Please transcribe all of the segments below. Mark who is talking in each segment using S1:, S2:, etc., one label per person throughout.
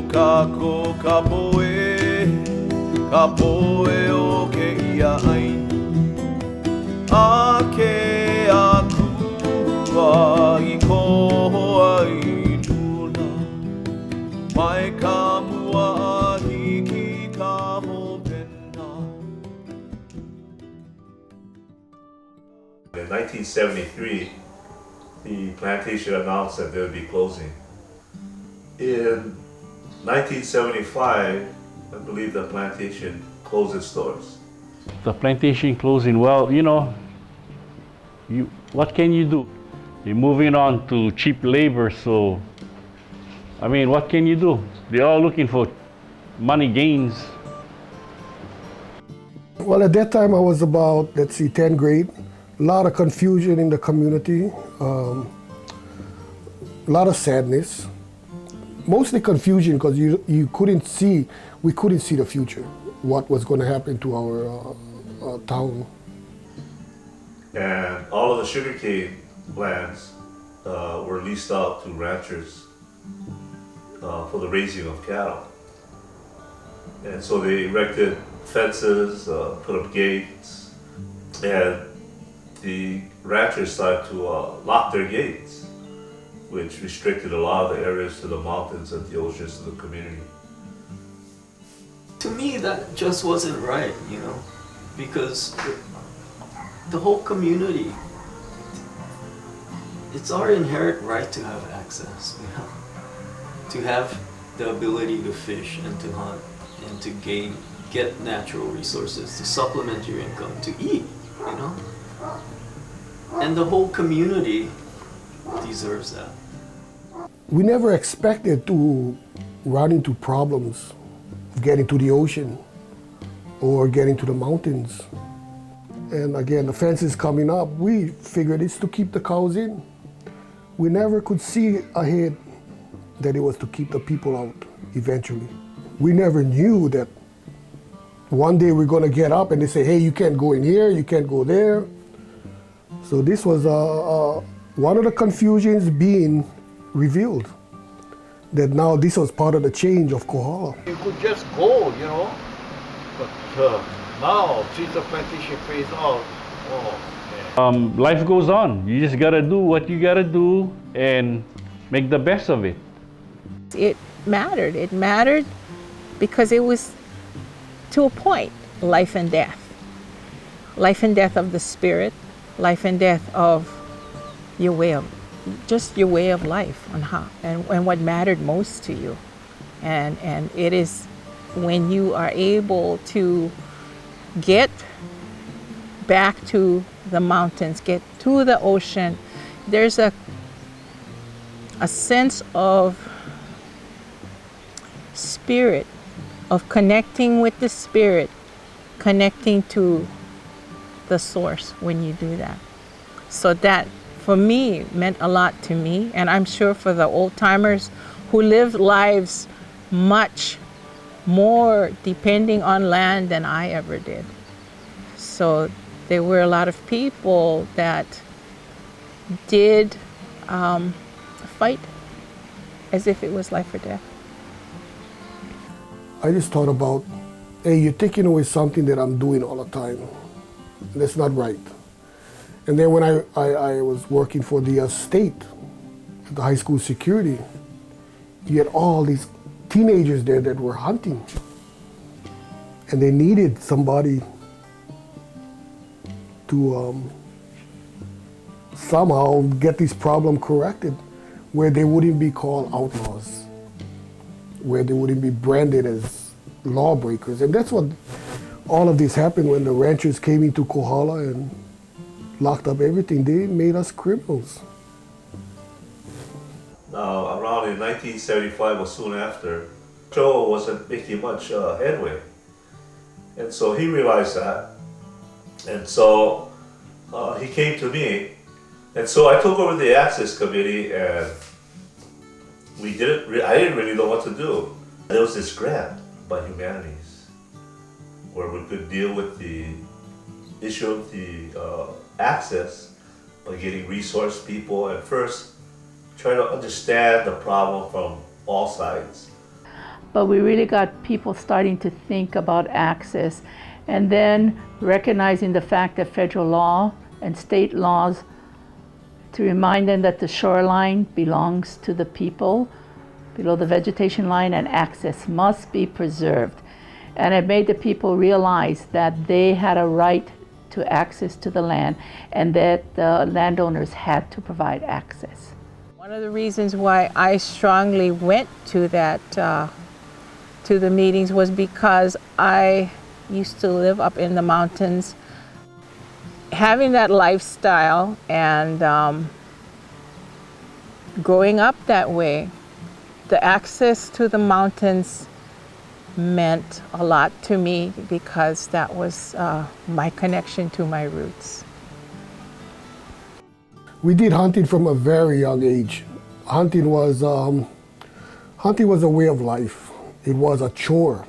S1: Kako kapoe o ke ia ai. A ke akua I koho ai luna. Mai ka mua a hiki ka hopena.
S2: In 1973, the plantation announced that they would be closing. In 1975, I believe the plantation closed its doors.
S3: The plantation closing, well, what can you do? You're moving on to cheap labor, so, what can you do? They're all looking for money gains.
S4: Well, at that time I was about, 10th grade. A lot of confusion in the community, a lot of sadness. Mostly confusion because we couldn't see the future, what was going to happen to our town.
S2: And all of the sugarcane lands were leased out to ranchers for the raising of cattle. And so they erected fences, put up gates, and the ranchers started to lock their gates, which restricted a lot of the areas to the mountains and the oceans to the community.
S5: To me, that just wasn't right, because the whole community, it's our inherent right to have access, to have the ability to fish and to hunt and to get natural resources, to supplement your income, to eat, And the whole community deserves that.
S4: We never expected to run into problems getting to the ocean or getting to the mountains. And again, the fence is coming up. We figured it's to keep the cows in. We never could see ahead that it was to keep the people out eventually. We never knew that one day we're gonna get up and they say, hey, you can't go in here, you can't go there. So this was one of the confusions being revealed, that now this was part of the change of Kohala.
S6: You could just go, but now since the plantation phased out,
S3: Life goes on. You just gotta do what you gotta do and make the best of it.
S7: It mattered. It mattered because it was, to a point, life and death. Life and death of the spirit, life and death of your way of life and what mattered most to you. And it is when you are able to get back to the mountains, get to the ocean, there's a sense of spirit, of connecting with the spirit, connecting to the source when you do that. So that, for me, meant a lot to me, and I'm sure for the old timers who lived lives much more depending on land than I ever did. So there were a lot of people that did fight as if it was life or death.
S4: I just thought about, hey, you're taking away something that I'm doing all the time. That's not right. And then when I was working for the state, the high school security, you had all these teenagers there that were hunting. And they needed somebody to somehow get this problem corrected, where they wouldn't be called outlaws, where they wouldn't be branded as lawbreakers. And that's what all of this happened when the ranchers came into Kohala and locked up everything. They made us criminals.
S2: Now, around in 1975 or soon after, Joe wasn't making much headway. And so he realized that. And so he came to me. And so I took over the Access Committee, and I didn't really know what to do. There was this grant by Humanities where we could deal with the issue of the access by getting resource people and first try to understand the problem from all sides.
S8: but we really got people starting to think about access, and then recognizing the fact that federal law and state laws, to remind them that the shoreline belongs to the people below the vegetation line and access must be preserved. And it made the people realize that they had a right to access to the land and that the landowners had to provide access.
S7: One of the reasons why I strongly went to that, to the meetings was because I used to live up in the mountains. Having that lifestyle and growing up that way, the access to the mountains meant a lot to me because that was my connection to my roots.
S4: We did hunting from a very young age. Hunting was a way of life. It was a chore.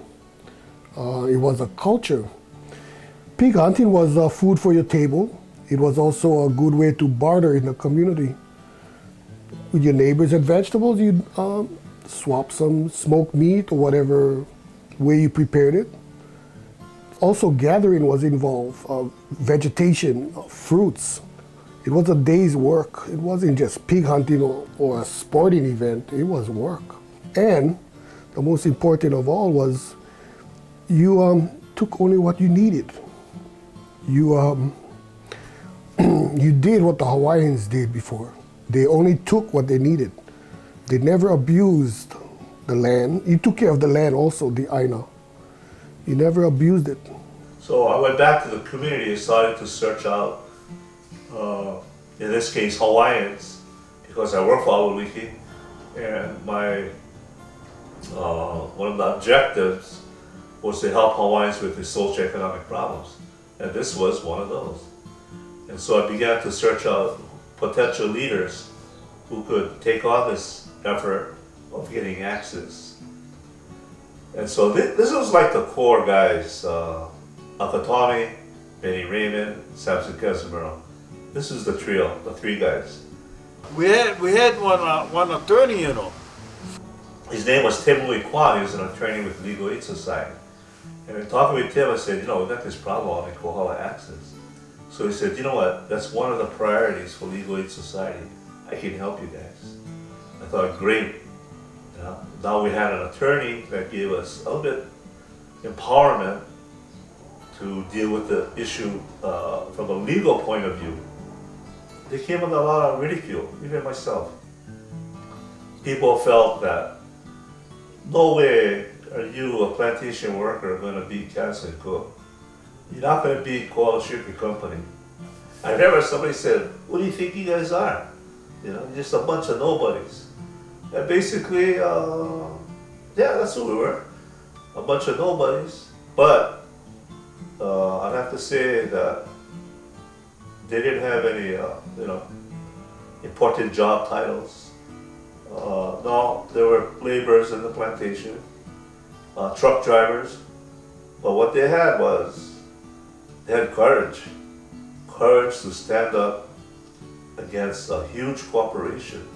S4: It was a culture. Pig hunting was food for your table. It was also a good way to barter in the community. With your neighbors and vegetables, you'd swap some smoked meat or whatever way you prepared it. Also, gathering was involved, vegetation, fruits. It was a day's work. It wasn't just pig hunting or a sporting event, it was work. And the most important of all was you took only what you needed. You did what the Hawaiians did before. They only took what they needed. They never abused the land. You took care of the land also, the Aina. You never abused it.
S2: So I went back to the community and started to search out, in this case, Hawaiians, because I work for Awaliki, and my one of the objectives was to help Hawaiians with their socioeconomic problems, and this was one of those. And so I began to search out potential leaders who could take on this effort of getting access. And so this was like the core guys, Akatami, Benny Raymond, Samson Casimiro. This is the trio, the three guys.
S6: We had one attorney, you know.
S2: His name was Tim Louis Kwan. He was an attorney with Legal Aid Society. And in talking with Tim, I said, we got this problem on Kohala Access. So he said, you know what, that's one of the priorities for Legal Aid Society. I can help you guys. I thought, great. Now we had an attorney that gave us a little bit empowerment to deal with the issue from a legal point of view. They came under a lot of ridicule, even myself. People felt that no way are you, a plantation worker, going to beat Castle and Cook. You're not going to beat Koala Sugar Company. I remember somebody said, what do you think you guys are? Just a bunch of nobodies. And basically, that's who we were. A bunch of nobodies. But I'd have to say that they didn't have any, important job titles. No, there were laborers in the plantation, truck drivers. But what they had was, they had courage to stand up against a huge corporation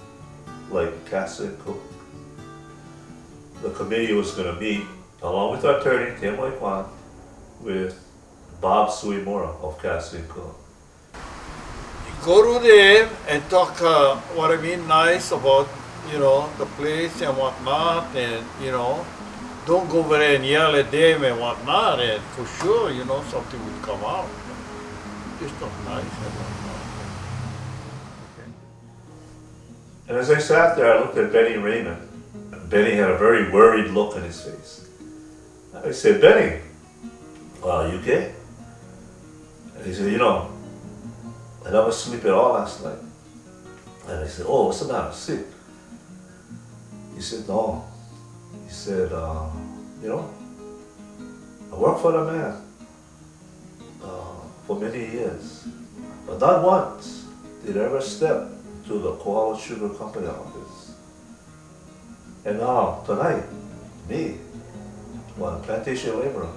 S2: like Castle and Cook. The committee was going to meet, along with our attorney, Tim Louis Kwan, with Bob Suimura of Castle and Cook.
S6: Go to them and talk nice about, the place and whatnot, and, don't go over there and yell at them and whatnot, and for sure, something would come out. Just not nice and whatnot.
S2: And as I sat there, I looked at Benny Raymond. Benny had a very worried look on his face. I said, Benny, you okay? And he said, I never sleep at all last night. And I said, oh, what's the matter? Sick? He said, no. He said, I worked for the man for many years, but not once did I ever step to the Koala Sugar Company office. And now, tonight, me, one plantation laborer,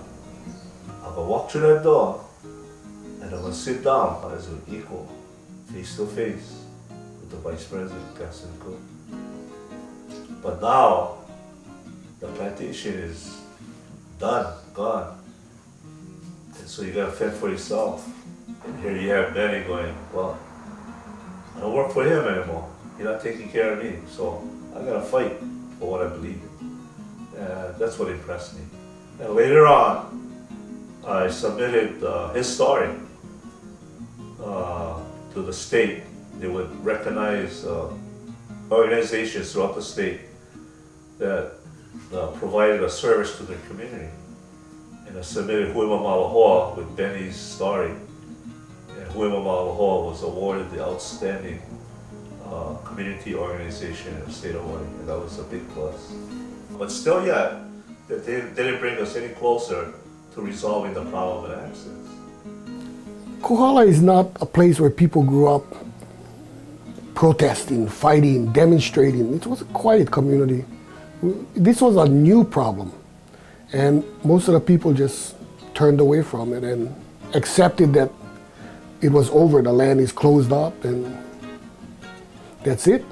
S2: I'm gonna walk through that door and I'm gonna sit down as an equal, face to face with the Vice President, Castle and Cook. But now, the plantation plantation is done, gone. And so you gotta fend for yourself. And here you have Benny going, well, I don't work for him anymore. He's not taking care of me, so I gotta fight for what I believe in. And that's what impressed me. And later on, I submitted his story to the state. They would recognize organizations throughout the state that provided a service to their community. And I submitted Huima Malahoa with Benny's story. And Huima Malahoa was awarded the Outstanding Community Organization in the state of Hawaii, and that was a big plus. But still yet, that they didn't bring us any closer to resolving the problem of access.
S4: Kohala is not a place where people grew up protesting, fighting, demonstrating. It was a quiet community. This was a new problem, and most of the people just turned away from it and accepted that it was over, the land is closed up, and that's it.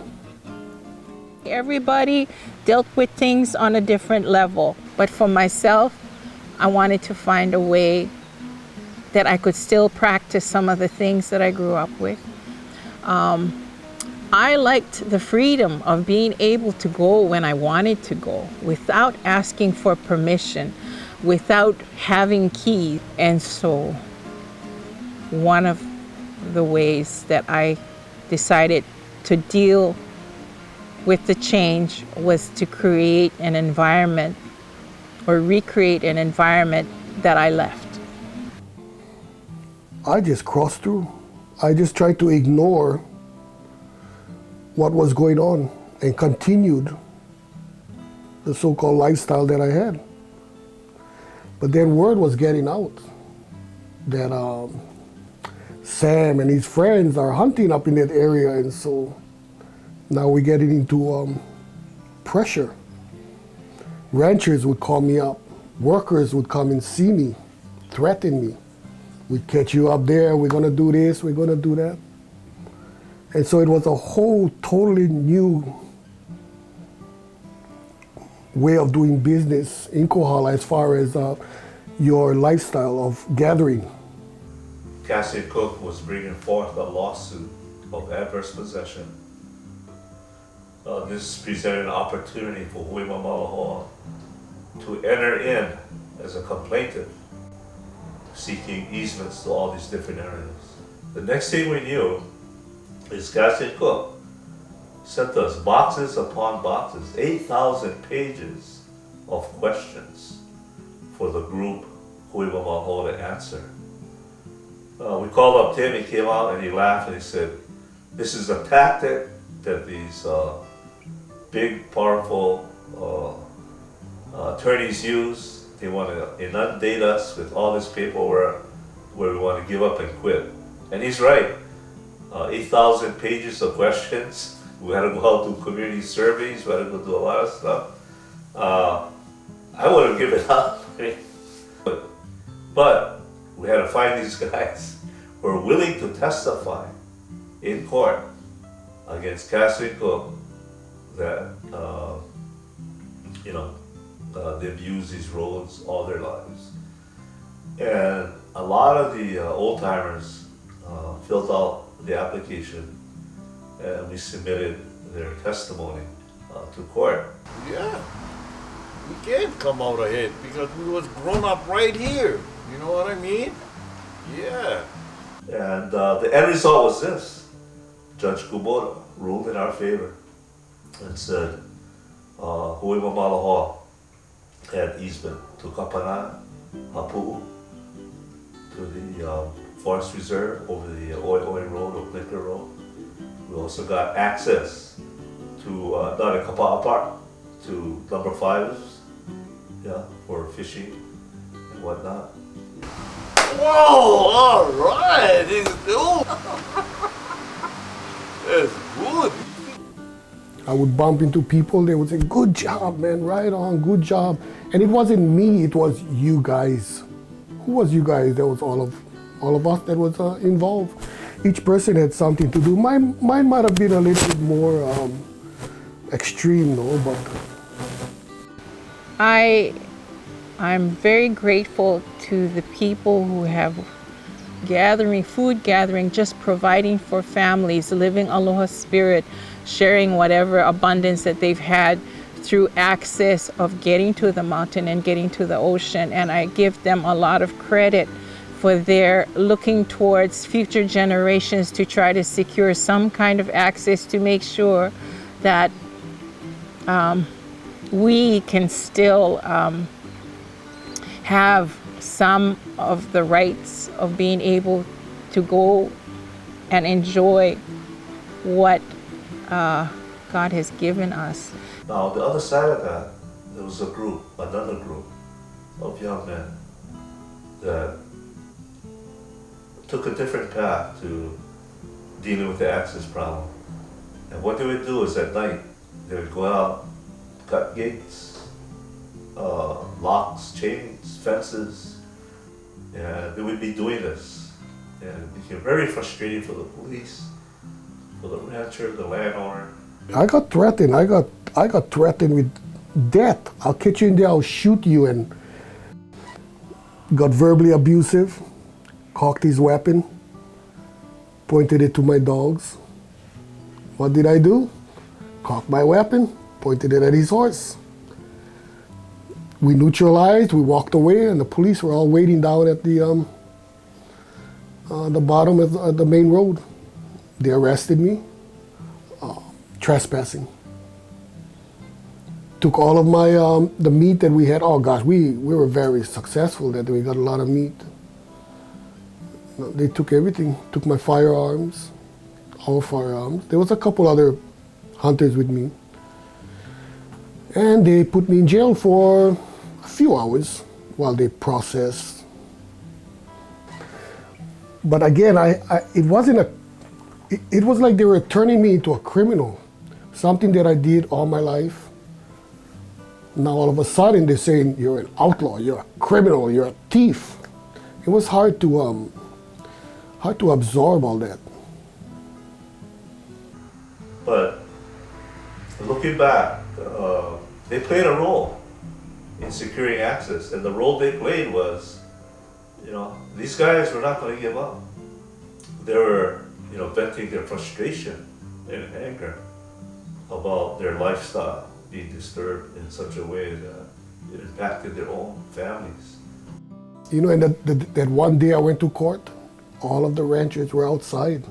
S7: Everybody dealt with things on a different level, but for myself, I wanted to find a way that I could still practice some of the things that I grew up with. I liked the freedom of being able to go when I wanted to go without asking for permission, without having keys. And so one of the ways that I decided to deal with the change was to create an environment or recreate an environment that I left.
S4: I just crossed through. I just tried to ignore what was going on and continued the so-called lifestyle that I had. But then word was getting out that Sam and his friends are hunting up in that area, and so now we're getting into pressure. Ranchers would call me up, workers would come and see me, threaten me. We'd catch you up there, we're gonna do this, we're gonna do that. And so it was a whole totally new way of doing business in Kohala as far as your lifestyle of gathering.
S2: Cassian Cook was bringing forth a lawsuit of adverse possession. This presented an opportunity for Huima Malahoa to enter in as a complainant, seeking easements to all these different areas. The next thing we knew is Cassian Cook sent us boxes upon boxes, 8,000 pages of questions for the group Huima Malahoa to answer. We called up Tim, he came out and he laughed and he said, this is a tactic that these big, powerful attorneys use. They want to inundate us with all this paperwork where we want to give up and quit. And he's right. 8,000 pages of questions. We had to go out do community surveys. We had to go do a lot of stuff. I would have given up. But we had to find these guys who were willing to testify in court against Cassian Cook that they've used these roads all their lives. And a lot of the old timers filled out the application, and we submitted their testimony to court.
S6: Yeah, we can come out ahead because we was grown up right here. You know what I mean? Yeah.
S2: And the end result was this. Judge Kubota ruled in our favor and said, Huima Malahoa had easement to Kapana, Hapu'u, to the Forest Reserve, over the Oi Road or Liquor Road. We also got access to down at Kapa'a Park to number 5s, for fishing and whatnot.
S6: Whoa! All right, it's good. That's good.
S4: I would bump into people, they would say, good job, man, right on, good job. And it wasn't me, it was you guys. Who was you guys? There was all of us that was involved. Each person had something to do. Mine might have been a little bit more extreme, though, but
S7: I'm very grateful to the people who have food gathering, just providing for families, living Aloha Spirit, sharing whatever abundance that they've had through access of getting to the mountain and getting to the ocean. And I give them a lot of credit for their looking towards future generations to try to secure some kind of access to make sure that we can still have some of the rights of being able to go and enjoy what God has given us.
S2: Now, the other side of that, there was another group of young men that took a different path to dealing with the access problem. And what they would do is at night, they would go out, cut gates, locks, chains, fences, and they would be doing this. And it became very frustrating for the police, for the rancher, the landowner.
S4: I got threatened. I got threatened with death. I'll catch you in there, I'll shoot you, and got verbally abusive, cocked his weapon, pointed it to my dogs. What did I do? Cocked my weapon, pointed it at his horse. We neutralized, we walked away, and the police were all waiting down at the bottom of the main road. They arrested me, trespassing. Took all of my the meat that we had. Oh gosh, we were very successful that we got a lot of meat. They took everything. Took my firearms, our firearms. There was a couple other hunters with me. And they put me in jail for a few hours while they processed. But again, it wasn't it was like they were turning me into a criminal. Something that I did all my life. Now all of a sudden they're saying you're an outlaw, you're a criminal, you're a thief. It was hard to absorb all that.
S2: But looking back, they played a role in securing access, and the role they played was, these guys were not going to give up. They were, venting their frustration and anger about their lifestyle being disturbed in such a way that it impacted their own families.
S4: And that one day I went to court, all of the ranchers were outside.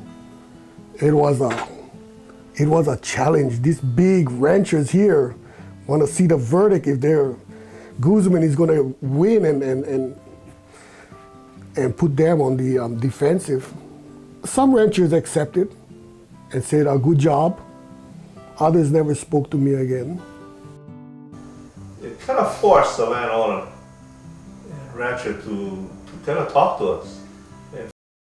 S4: It was a challenge. These big ranchers here want to see the verdict if Guzman is going to win and put them on the defensive. Some ranchers accepted and said, good job. Others never spoke to me again.
S2: It kind of forced the landowner and rancher to kind of talk to us.